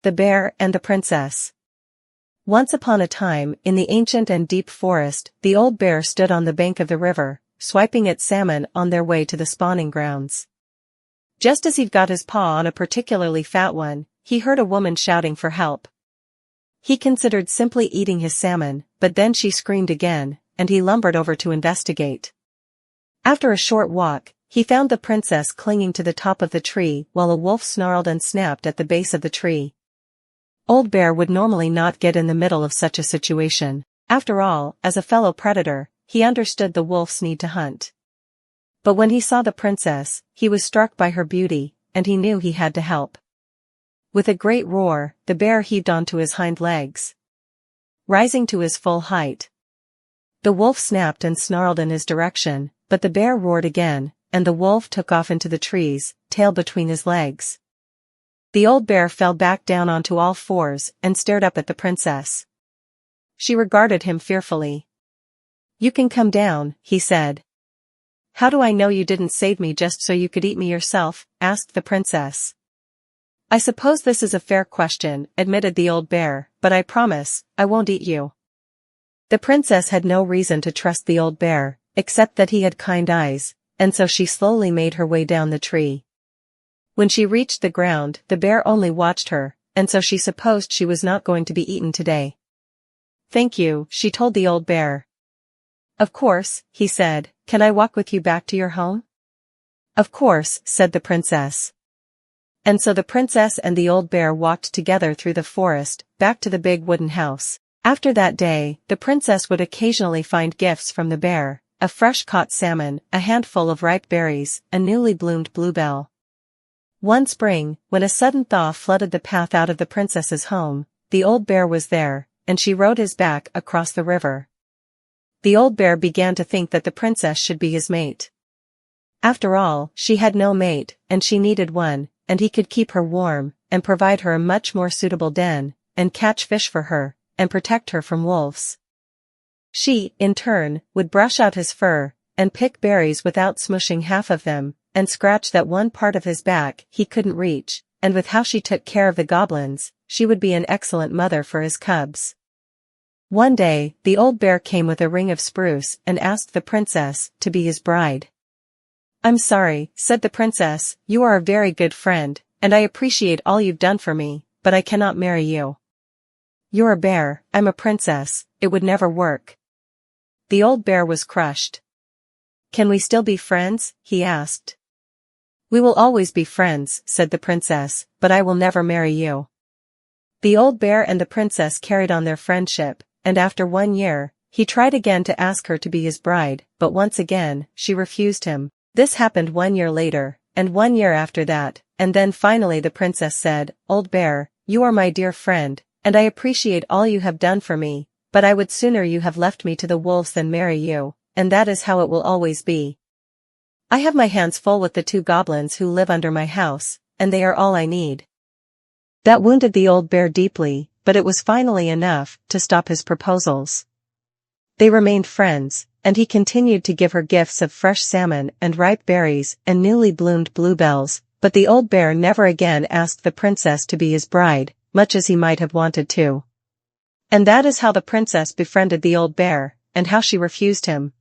The Bear and the Princess. Once upon a time, in the ancient and deep forest, the old bear stood on the bank of the river, swiping at salmon on their way to the spawning grounds. Just as he'd got his paw on a particularly fat one, he heard a woman shouting for help. He considered simply eating his salmon, but then she screamed again, and he lumbered over to investigate. After a short walk, he found the princess clinging to the top of the tree while a wolf snarled and snapped at the base of the tree. Old Bear would normally not get in the middle of such a situation. After all, as a fellow predator, he understood the wolf's need to hunt. But when he saw the princess, he was struck by her beauty, and he knew he had to help. With a great roar, the bear heaved onto his hind legs, rising to his full height. The wolf snapped and snarled in his direction, but the bear roared again, and the wolf took off into the trees, tail between his legs. The old bear fell back down onto all fours and stared up at the princess. She regarded him fearfully. "You can come down," he said. "How do I know you didn't save me just so you could eat me yourself?" asked the princess. "I suppose this is a fair question," admitted the old bear, "but I promise, I won't eat you." The princess had no reason to trust the old bear, except that he had kind eyes, and so she slowly made her way down the tree. When she reached the ground, the bear only watched her, and so she supposed she was not going to be eaten today. "Thank you," she told the old bear. "Of course," he said, "can I walk with you back to your home?" "Of course," said the princess. And so the princess and the old bear walked together through the forest, back to the big wooden house. After that day, the princess would occasionally find gifts from the bear, a fresh-caught salmon, a handful of ripe berries, a newly bloomed bluebell. One spring, when a sudden thaw flooded the path out of the princess's home, the old bear was there, and she rode his back across the river. The old bear began to think that the princess should be his mate. After all, she had no mate, and she needed one, and he could keep her warm, and provide her a much more suitable den, and catch fish for her, and protect her from wolves. She, in turn, would brush out his fur, and pick berries without smushing half of them, and scratch that one part of his back he couldn't reach, and with how she took care of the goblins, she would be an excellent mother for his cubs. One day, the old bear came with a ring of spruce and asked the princess to be his bride. "I'm sorry," said the princess, "you are a very good friend, and I appreciate all you've done for me, but I cannot marry you. You're a bear, I'm a princess, it would never work." The old bear was crushed. "Can we still be friends?" he asked. "We will always be friends," said the princess, "but I will never marry you." The old bear and the princess carried on their friendship, and after 1 year, he tried again to ask her to be his bride, but once again, she refused him. This happened 1 year later, and 1 year after that, and then finally the princess said, "Old bear, you are my dear friend, and I appreciate all you have done for me, but I would sooner you have left me to the wolves than marry you, and that is how it will always be. I have my hands full with the 2 goblins who live under my house, and they are all I need." That wounded the old bear deeply, but it was finally enough to stop his proposals. They remained friends, and he continued to give her gifts of fresh salmon and ripe berries and newly bloomed bluebells, but the old bear never again asked the princess to be his bride, much as he might have wanted to. And that is how the princess befriended the old bear, and how she refused him.